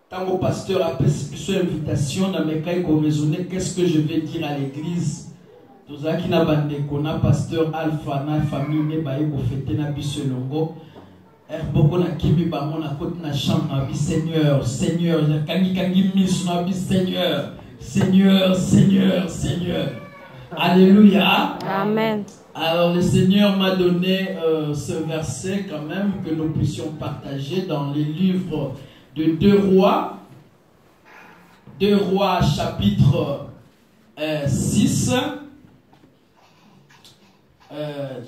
Tant que pasteur a fait une invitation, dans mes cas, il faut raisonner qu'est-ce que je vais dire à l'église. Tout ça qui n'a pas de pasteur Alpha, na famille, ne ba yiko fêter na biso longo. Beaucoup na kimi ba mon na côté na chambre na bi Seigneur, Seigneur, kangi mis na bi Seigneur, Seigneur, Seigneur, Seigneur. Alléluia. Amen. Alors le Seigneur m'a donné ce verset quand même que nous puissions partager dans les livres de 2 Rois. 2 Rois chapitre 6.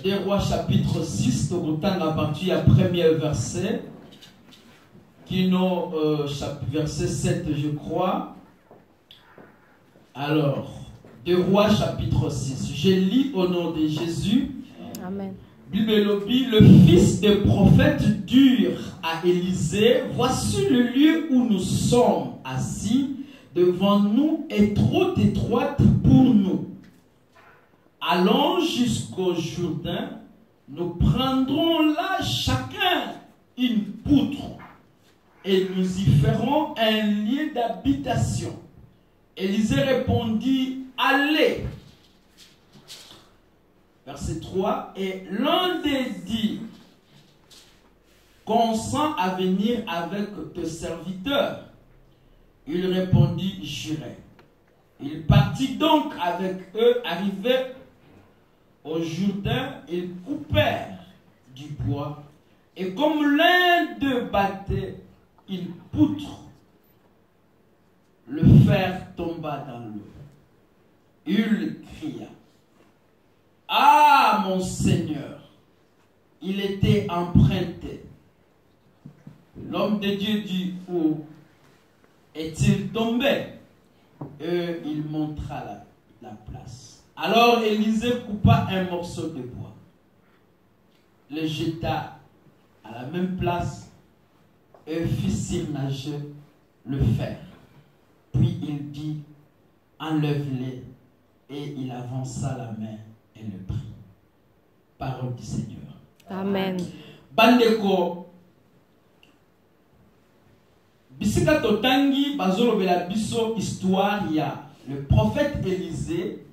2 Rois chapitre 6, à partir du premier verset, qui nous verset 7 je crois. Alors, 2 Rois chapitre 6. Je lis au nom de Jésus. Amen. Bibelobi, le fils de prophète dur à Élysée, voici le lieu où nous sommes assis, devant nous est trop étroite pour nous. Allons jusqu'au Jourdain, nous prendrons là chacun une poutre et nous y ferons un lieu d'habitation. Élisée répondit, allez. Verset 3, et l'un des dit, consens à venir avec tes serviteurs. Il répondit, j'irai. Il partit donc avec eux, arrivé au Jourdain, ils coupèrent du bois, et comme l'un d'eux battait une poutre, le fer tomba dans l'eau. Il cria, ah mon Seigneur, il était emprunté. L'homme de Dieu dit, où est-il tombé? Et il montra la place. Alors Élisée coupa un morceau de bois, le jeta à la même place et fit surnager le fer. Puis il dit, enlève-les, et il avança la main et le prit. Parole du Seigneur. Amen. Bandeko bisika totangi bazolo bela biso histoire il y a le prophète Élisée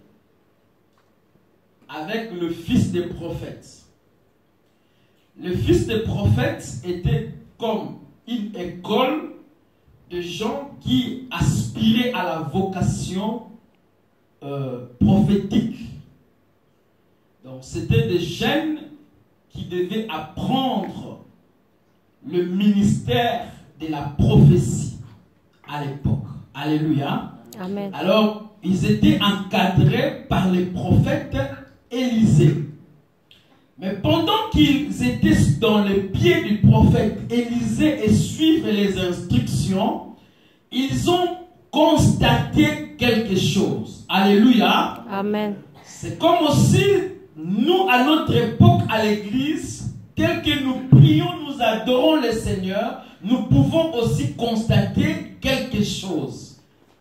avec le fils des prophètes. Le fils des prophètes était comme une école de gens qui aspiraient à la vocation prophétique. Donc c'était des jeunes qui devaient apprendre le ministère de la prophétie à l'époque. Alléluia. Amen. Alors ils étaient encadrés par les prophètes Élisée. Mais pendant qu'ils étaient dans les pieds du prophète Élisée et suivre les instructions, ils ont constaté quelque chose. Alléluia. Amen. C'est comme aussi nous, à notre époque, à l'église, tel que nous prions, nous adorons le Seigneur, nous pouvons aussi constater quelque chose.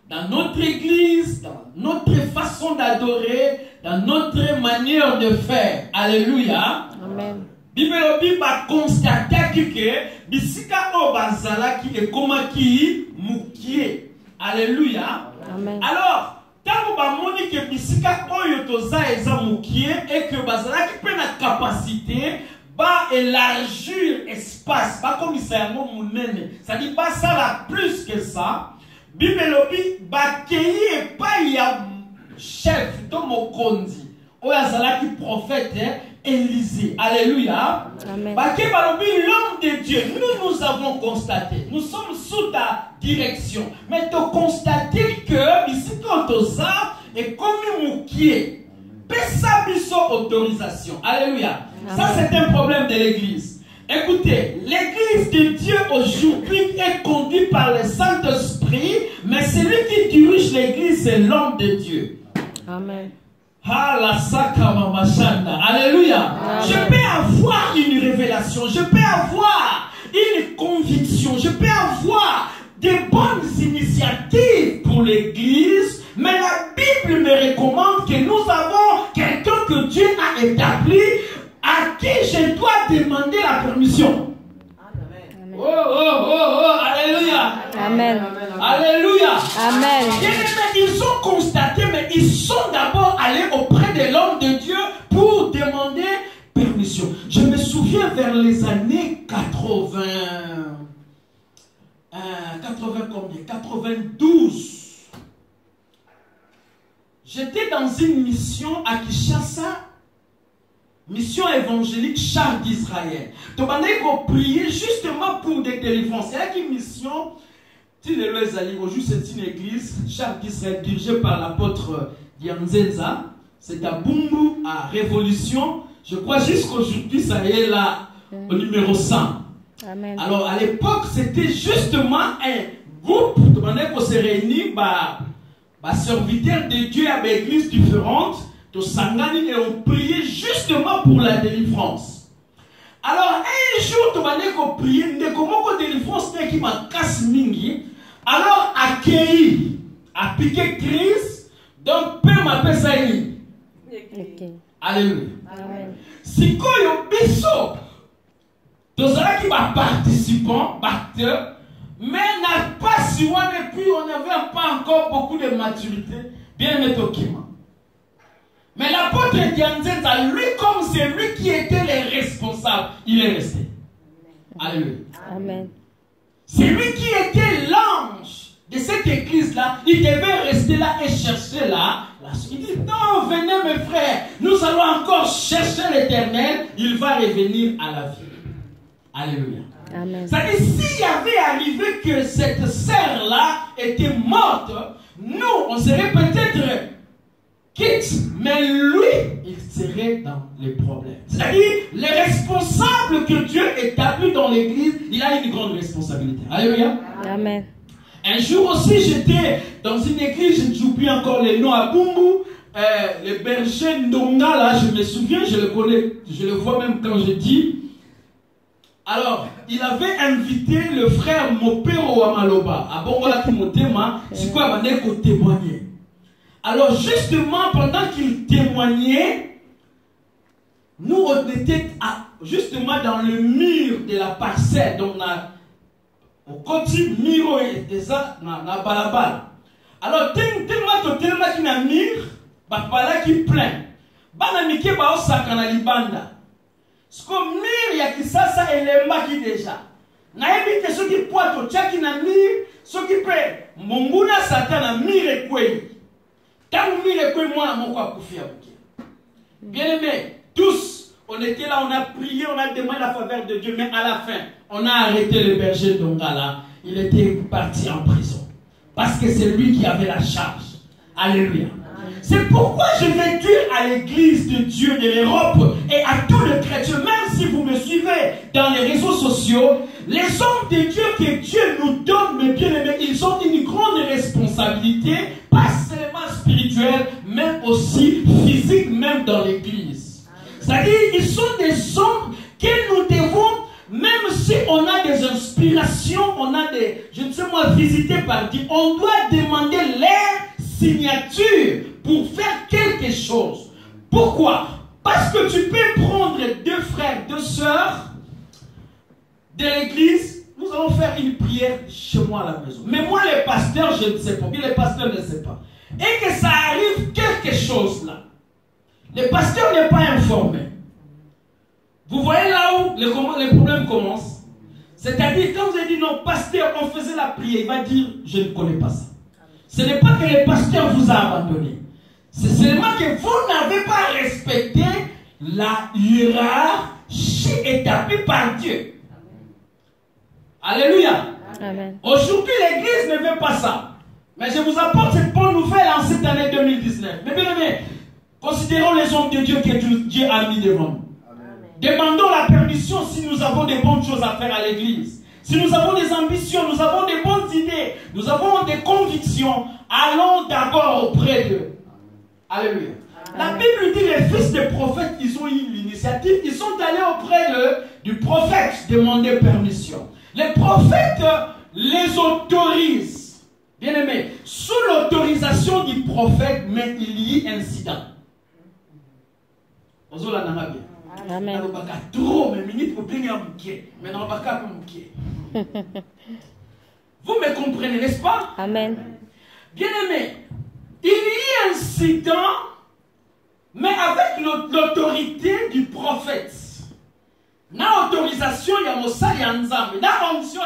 Dans notre église, dans notre façon d'adorer, dans notre manière de faire. Alléluia. Amen. Bibelobi va constater que bisika o bazala qui est comme qui mukie. Alléluia. Amen. Alors, tant que moni que bisika oyo toza eza mukie et que bazala qui prend la capacité va élargir espace, pas comme ça munene. Ça dit pas ça là plus que ça. Bibelobi va cueillir pas y a chef de Mokondi. Oya zala qui prophète Élisée. Alléluia. Amen. L'homme de Dieu, nous avons constaté, nous sommes sous ta direction, mais tu as constaté que ici quand ça est comme moukier, pesa biso autorisation. Alléluia. Amen. Ça c'est un problème de l'église. Écoutez, l'église de Dieu aujourd'hui est conduite par le Saint-Esprit, mais celui qui dirige l'église c'est l'homme de Dieu. Amen. Alléluia. Amen. Je peux avoir une révélation, je peux avoir une conviction, je peux avoir des bonnes initiatives pour l'église, mais la Bible me recommande que nous avons quelqu'un que Dieu a établi à qui je dois demander la permission. Amen. Alléluia. Amen. Bien-aimés, ils ont constaté, mais ils sont d'abord allés auprès de l'homme de Dieu pour demander permission. Je me souviens vers les années 80. 92. J'étais dans une mission à Kinshasa, mission évangélique Char d'Israël. Donc on a prié justement pour des délivrances. C'est une mission, si les lois allaient au juste c'est une église, Char d'Israël dirigée par l'apôtre Dianzenza. C'est à Bumbu, à Révolution. Je crois jusqu'aujourd'hui ça y est là au numéro 100. Amen. Alors à l'époque c'était justement un groupe de manière qu'on s'est réunis serviteurs de Dieu à des églises différentes de Sangani et on priait justement pour la délivrance. Alors un jour de manière qu'on priait ne comment que délivrance n'est qui m'a casse mingi alors accueilli a piqué crise donc père m'appelle ça y. Alléluia. Amen. Si quoi yo biso tous ceux qui va participants acteurs mais n'a pas si on et puis on n'avait pas encore beaucoup de maturité, bien métokima. Mais l'apôtre Dianzenza, lui, comme c'est lui qui était le responsable, il est resté. Alléluia. Amen. C'est lui qui était l'ange de cette église-là. Il devait rester là et chercher là. Il dit, non, venez mes frères, nous allons encore chercher l'Éternel, il va revenir à la vie. Alléluia. Amen. C'est-à-dire, s'il y avait arrivé que cette sœur-là était morte, nous, on serait peut-être quitte, mais lui, il serait dans les problèmes. C'est-à-dire, les responsables que Dieu établit dans l'église, il a une grande responsabilité. Alléluia. Amen. Un jour aussi, j'étais dans une église, je n'oublie encore les noms à Bumbu, le berger Ndonga, là, je me souviens, je le connais, je le vois même quand je dis. Alors, il avait invité le frère Mopero Amaloba à Bongola Kimotema, c'est quoi, il va témoigner. Alors, justement, pendant qu'il témoignait, nous, on était justement dans le mur de la parcelle. Donc, au côté miro et ça, na balabala. Alors, tellement qu'il y a un mur, bapala qui plein. Banamike ba osakana libanda. Ce que mur ya kisasa elemba qui déjà. Na ebite ceux qui poito tchaki na mur, ceux qui paient monguna satana mur et kwei. Tant mur et kwei moi mon quoi kufia buki. Bien aimé, tous on était là, on a prié, on a demandé la faveur de Dieu, mais à la fin, on a arrêté le berger d'Ongala. Il était parti en prison. Parce que c'est lui qui avait la charge. Alléluia. C'est pourquoi je vais dire à l'église de Dieu de l'Europe et à tous les chrétiens, même si vous me suivez dans les réseaux sociaux, les hommes de Dieu que Dieu nous donne, mes bien-aimés, ils ont une grande responsabilité, pas seulement spirituelle, mais aussi physique, même dans l'église. C'est-à-dire, ils sont des hommes que nous devons, même si on a des inspirations, on a des, je ne sais moi, visités par Dieu, on doit demander leur signature pour faire quelque chose. Pourquoi? Parce que tu peux prendre deux frères, deux sœurs de l'église, nous allons faire une prière chez moi à la maison. Mais moi, les pasteurs, je ne sais pas. Bien, les pasteurs ne savent pas. Et que ça arrive quelque chose là. Le pasteur n'est pas informé. Vous voyez là où les problèmes commencent. C'est-à-dire, quand vous avez dit non, pasteur, on faisait la prière, il va dire, je ne connais pas ça. Ce n'est pas que le pasteur vous a abandonné. C'est seulement que vous n'avez pas respecté la hiérarchie établie par Dieu. Alléluia. Amen. Aujourd'hui, l'église ne veut pas ça. Mais je vous apporte cette bonne nouvelle en cette année 2019. Mais bien aimé, considérons les hommes de Dieu que Dieu a mis devant nous. Demandons la permission si nous avons des bonnes choses à faire à l'église. Si nous avons des ambitions, nous avons des bonnes idées, nous avons des convictions, allons d'abord auprès d'eux. Alléluia. La Bible dit les fils des prophètes, ils ont eu l'initiative, ils sont allés auprès du prophète demander permission. Les prophètes les autorisent. Bien aimé, sous l'autorisation du prophète, mais il y a incident. Amen. Vous me comprenez, n'est-ce pas? Amen. Bien-aimé, il y a un incident, mais avec l'autorité du prophète. Na autorisation, il y a Mossad et Nzambe. Na onction,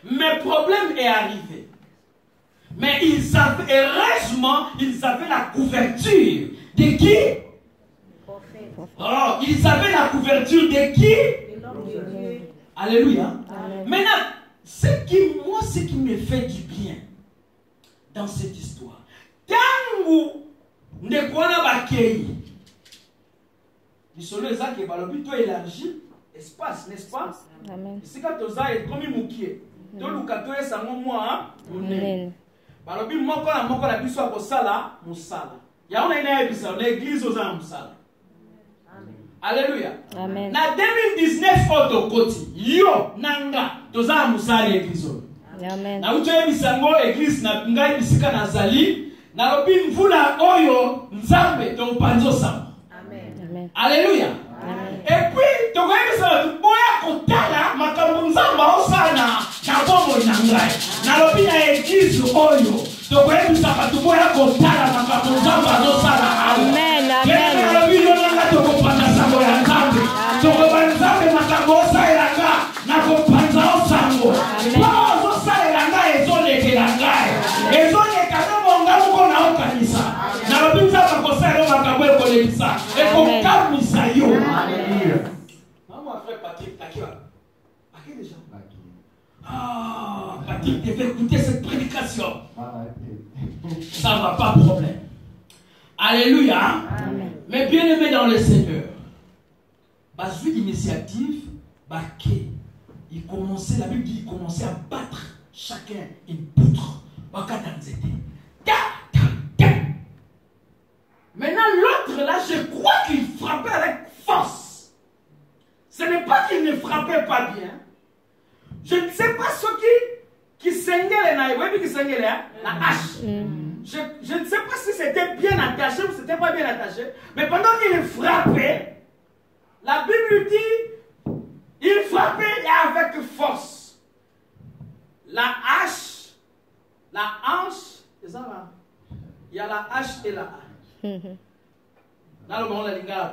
mais problème est arrivé. Mais ils avaient, heureusement, ils avaient la couverture de qui? Oh, ils avaient la couverture de qui? Alléluia. Amen. Maintenant, ce qui me fait du bien dans cette histoire, tangu ndekwana bakei, lisolo ezaki balobi to élargi espace, n'est-ce pas? Amen. Ici quand toza et comme mukie, to lukato esango moi, Amen. balobi moko na biso akosala musala. Ya ona ina ebisa na église oza musala. Alléluia. Amen. Na 2019 otokoti yo nanga toza musala église. Amen. Na uche bisango église na ngai bisika nazali na lobi mvula oyo nzambe to panzo sama. Amen. Alléluia. Amen. Et puis to kwa bisa boya kotala makambo nzamba osana na bombo na ngai. Na lobi na église oyo to kwa bisa batu boya kotala makambo nzamba osana. Amen. Amen. Na lobi no nanga to kopanda sango ya nzambe. To kwa nzambe makambo osana na kopanza osango. Ah, Patrick devait écouter cette prédication. Ça ne va pas problème. Alléluia. Amen. Mais bien aimé dans le Seigneur, parce que l'initiative, il commençait, la Bible dit, il commençait à battre chacun une poutre. Maintenant, l'autre là, je crois qu'il frappait avec force. Ce n'est pas qu'il ne frappait pas bien. Je ne sais pas ce qui s'engale la hache. Je ne sais pas si c'était bien attaché ou si c'était pas bien attaché. Mais pendant qu'il frappait, la Bible dit, il frappait avec force. La hache, la hanche, c'est ça là? Il y a la hache et la hache. Dans le moment,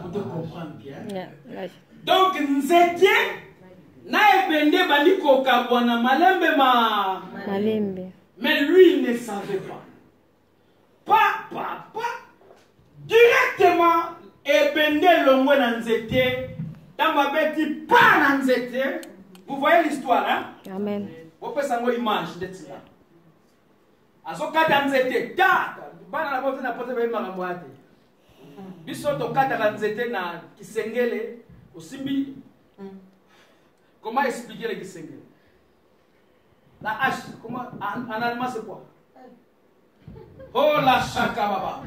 pour te comprendre bien. Donc, nzete, na ebende bali kokabwana malembe malembe. Mais lui, il ne savait pas. Directement, ebende longwe na nzete, dans ma bête, pas na nzete. Vous voyez l'histoire, hein? Amen. Vous pouvez savoir l'image de ça. Azokata nzete, bana na bote na pote ba imaka mwate. Biso to kata nzete na kisengele, osimbi. Comment expliquer le kisengele? La hache, comment en allemand c'est quoi? Oh la chaka baba.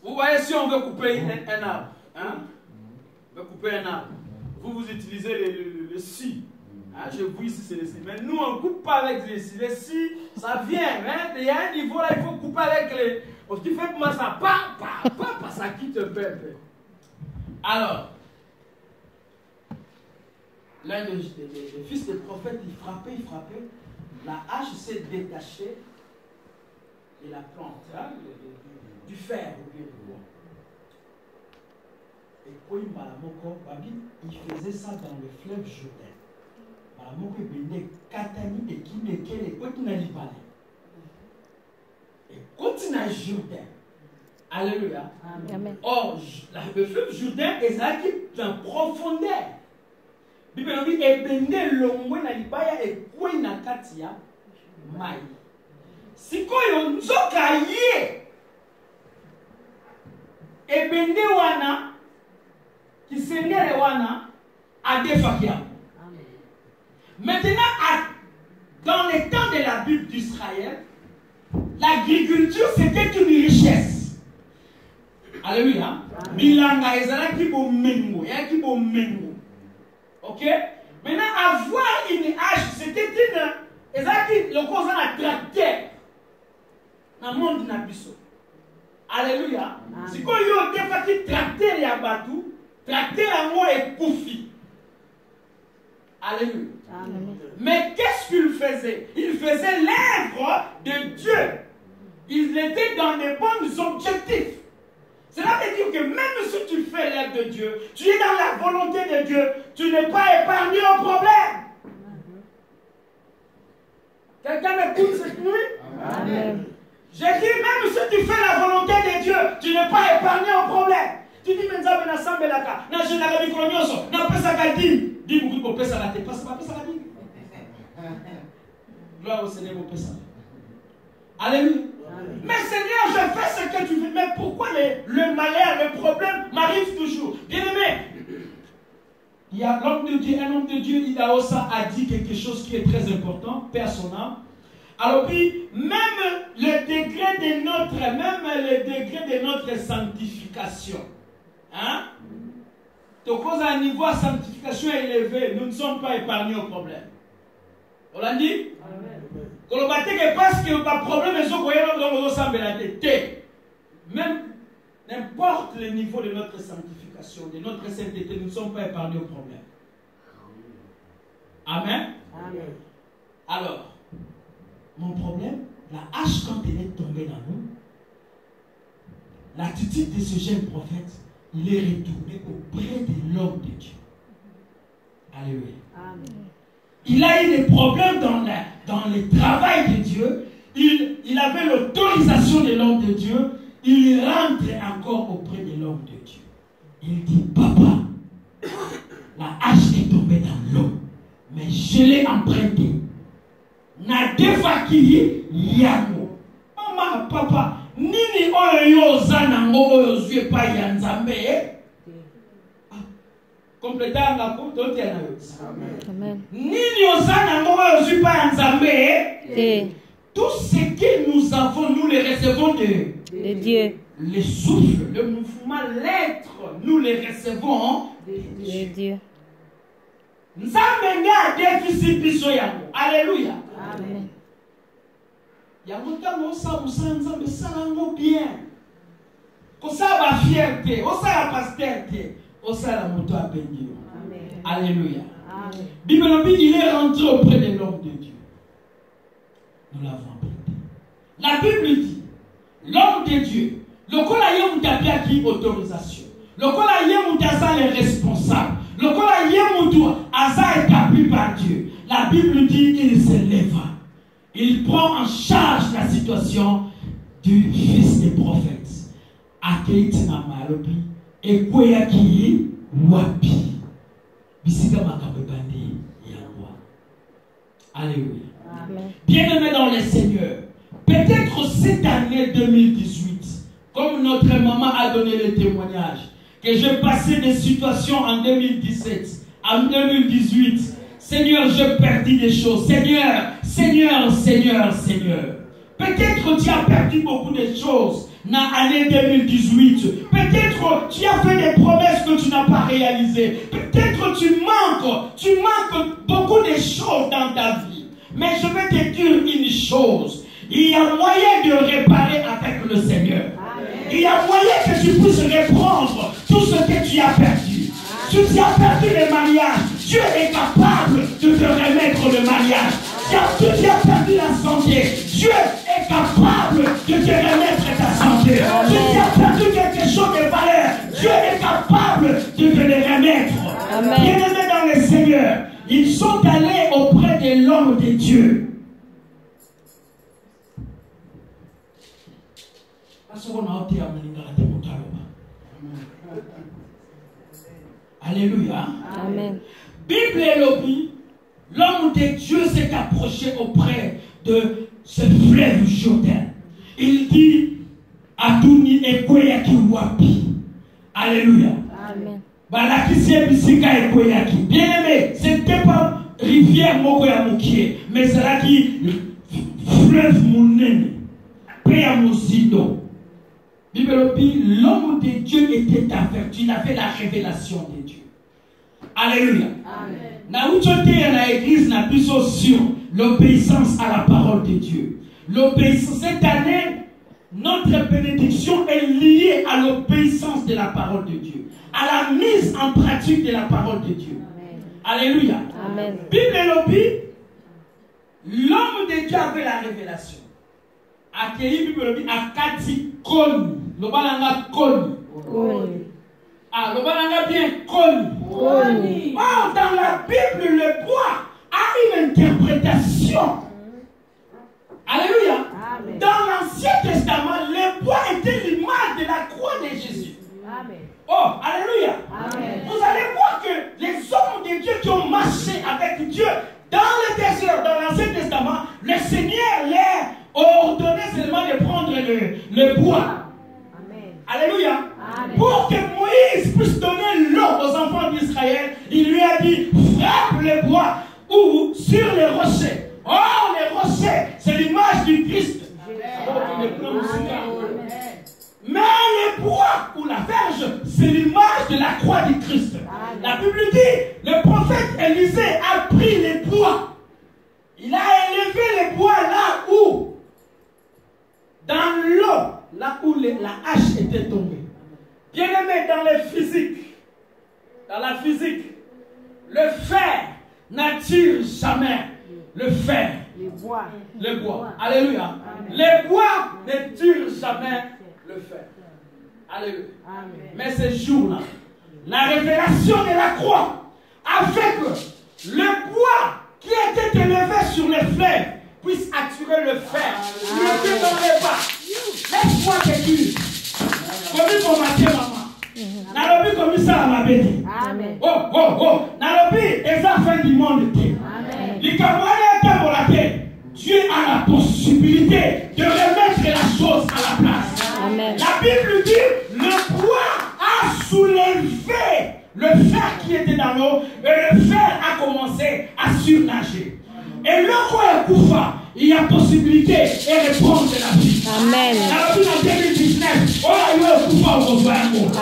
Vous voyez si on veut couper un arbre, hein? On veut couper un arbre. Vous utilisez le scie. Hein? Je vous ici c'est le scie. Mais nous on ne coupe pas avec les scies. Les scies, ça vient. Hein? Il y a un niveau là, il faut couper avec les. Tu fais comment ça? Pas, ça quitte un peu. Alors, l'un des fils des prophètes, il frappait. La hache s'est détachée de la plante, hein? Du fer ou bien du bois. Et quand il faisait ça dans le fleuve Jourdain. Malamoko ebende katani de kimekele kotina libale. Et kotina Jourdain. Alléluia. Amen. Or, le fleuve Jourdain est en profondeur. Bible dit ebende longwe na libaya et koina katia mai. Sikoyo nzoka ye. Ebende wana kisengere wana adefakia. Maintenant, dans les temps de la Bible d'Israël, l'agriculture c'était une richesse. Alléluia. Bilanga ezalaki bo mengo, yaki bo mengo. OK? Maintenant, avoir une hache, c'était une ezalaki le cause na tracteur. Na monde na biso. Alléluia. Si quand yo defaki tracteur ya batu, tracteur yango ekufi. Alléluia. Amen. Mais qu'est-ce qu'il faisait? Il faisait l'œuvre de Dieu. Il était dans les bons objectifs. Cela veut dire que même si tu fais l'œuvre de Dieu, tu es dans la volonté de Dieu, tu n'es pas épargné au problème. Quelqu'un m'écoute cette nuit? Amen. J'ai dit, même si tu fais la volonté de Dieu, tu n'es pas épargné au problème. Tu dis, mais Nzambe na sambelaka, na jenaka mikolo nyonso, na pesaka dîme. Dis beaucoup pour pesaka te, parce que pas pesaka dîme. Gloire au Seigneur, mon pesaka. Alléluia. Mais Seigneur, je fais ce que tu veux. Mais pourquoi le malheur, le problème m'arrive toujours? Bien aimé, il y a l'homme de Dieu, un homme de Dieu, Idaosa, a dit quelque chose qui est très important, Père son âme. Alors puis, même le degré de notre sanctification, hein? Donc, à un niveau de sanctification élevé, nous ne sommes pas épargnés au problème. On l'a dit? Parce que le problème est que même n'importe le niveau de notre sanctification, de notre sainteté, nous ne sommes pas épargnés au problème. Amen. Amen. Alors, mon problème, la hache quand elle est tombée dans nous, l'attitude de ce jeune prophète, il est retourné auprès de l'homme de Dieu. Alléluia. Amen. Il a eu des problèmes dans le travail de Dieu. Il avait l'autorisation de l'homme de Dieu. Il rentre encore auprès de l'homme de Dieu. Il dit, papa, la hache est tombée dans l'eau, mais je l'ai empruntée. Na defaki yango. Mama, papa, nini oyo zanango oyo zue pa yanzambe. Complétant la coupe d'autres. Amen. Nini ozanango oyo zue pa yanzambe. Tout ce que nous avons, nous les recevons de Dieu. Le souffle, le mouvement, l'être, nous les recevons de Dieu. Nzambe nga déficit biso yango. Alléluia. Amen. Yango tango sa musanza besalango bien. Kosa ba fierté, osa la pasteur, osa la moto a béni. Amen. Alléluia. Amen. Bible il est rentré auprès de l'homme de Dieu. Nous l'avons appris. La Bible dit, l'homme de Dieu, le kolaye mutabia qui autorisation. Le kolaye mutaza les responsables. Le kolaye mutu asa établi par Dieu. La Bible dit qu'il se lève. Il prend en charge la situation du fils des prophètes. Akeiti na malobi ekweya ki wapi. Bisika makambe bandi yangwa. Alléluia. Amen. Bien-aimés dans le Seigneur, peut-être cette année 2018, comme notre maman a donné le témoignage, que j'ai passé des situations en 2017, en 2018, Seigneur, j'ai perdu des choses. Seigneur. Peut-être tu as perdu beaucoup de choses dans l'année 2018. Peut-être tu as fait des promesses que tu n'as pas réalisées. Peut-être tu manques beaucoup de choses dans ta vie. Mais je vais te dire une chose. Il y a moyen de réparer avec le Seigneur. Amen. Il y a moyen que tu puisses reprendre tout ce que tu as perdu. Si tu as perdu le mariage, Dieu est capable de te remettre le mariage. Si tu as perdu la santé, Dieu est capable de te remettre ta santé. Si tu as perdu quelque chose de valeur, Dieu est capable de te le remettre. Bien-aimés dans le Seigneur, ils sont allés auprès de l'homme de Dieu. Alléluia. Amen. Bible et lobby, l'homme de Dieu s'est approché auprès de ce fleuve Jourdain. Il dit Aduni Ekweyaki Wapi. Alléluia. Amen. Bien aimé, ce n'était pas rivière Mokoya Mokie, mais c'est là qui fleuve Mounene, Péa Mosido. L'homme de Dieu était averti, il avait la révélation de Dieu. Alléluia. Amen. L'église n'a plus sur l'obéissance à la parole de Dieu. L'obéissance, cette année, notre bénédiction est liée à l'obéissance de la parole de Dieu, à la mise en pratique de la parole de Dieu. Amen. Alléluia. Amen. Bible lobby, l'homme de Dieu avait la révélation. Accueilli Bible lobby à Kati Koni. Lobalanga Koni. Ah, Lobalanga bien Koni. Oh, dans la Bible, le bois a une interprétation. Alléluia. Amen. Dans l'Ancien Testament, le bois était l'image de la croix de Jésus. Amen. Oh, alléluia. Amen. Vous allez voir que les hommes de Dieu qui ont marché avec Dieu dans le désert, dans l'Ancien Testament, le Seigneur leur a ordonné seulement de prendre le bois. Amen. Alléluia. Amen. Pour que Moïse puisse donner l'eau aux enfants d'Israël, il lui a dit, frappe le bois ou sur les rochers. Oh, les rochers, c'est l'image du Christ. Mais le bois ou la verge, c'est l'image de la croix du Christ. La Bible dit, le prophète Élisée a pris les bois. Il a élevé les bois là où, dans l'eau, là où la hache était tombée. Bien aimé, dans la physique, le fer n'attire jamais le fer. Le bois. Alléluia. Amen. Les bois ne tirent jamais le fer. Alléluia. Amen. Mais ce jour-là, la révélation de la croix a fait que le bois qui était élevé sur les fleuves puisse attirer le fer. Il était dans les bas. Laisse-moi te dire. Comme pour ma maman. Nalobi comme ça à ma bête. Amen. Oh. Nalobi est la fin du monde. Amen. Dieu a la possibilité de remettre la chose à la place. Amen. La Bible dit, le bois a soulevé le fer qui était dans l'eau et le fer a commencé à surnager. Et lorsqu'on est Koufa, il y a possibilité de reprendre la vie. Amen. La vie en 2019, on a eu un Koufa au Koufa.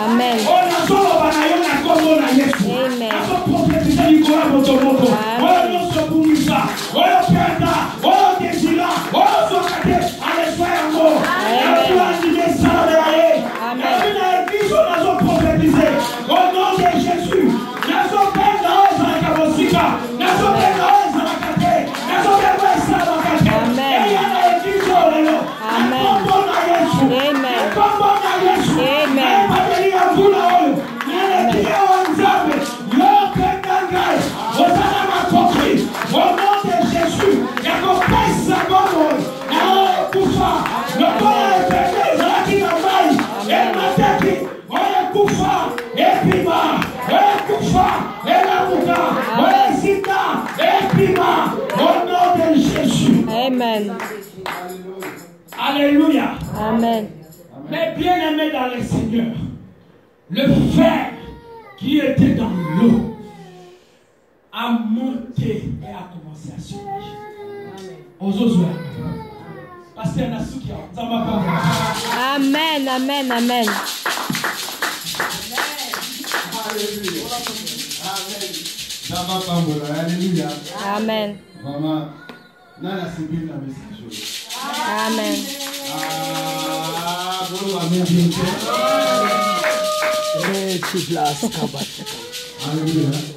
Amen. On a solo banayon na Congo na Yesu. Amen. On a prophétisé Nicolas Motomoto. On a Sokumisa. On a Penda. On a Désira. On a Sokate. Allez, soyez en mort. On a dit des salariés. Amen. On a dit qu'on a prophétisé. Au nom de Jésus. Nazo Penda, on a Kabosika. Nazo Penda, on a Kate. Nazo Penda, on a Kate. Amen. Et il y a la église au Lélo. Amen. Amen. Amen. Alléluia. Amen. Mais bien aimé dans le Seigneur, le fer qui était dans l'eau a monté et a commencé à surnager. Amen. Amen. Amen. Alléluia. Amen. Maman, nana sibi na message. Amen. Bon, amen. Tu places. Alléluia.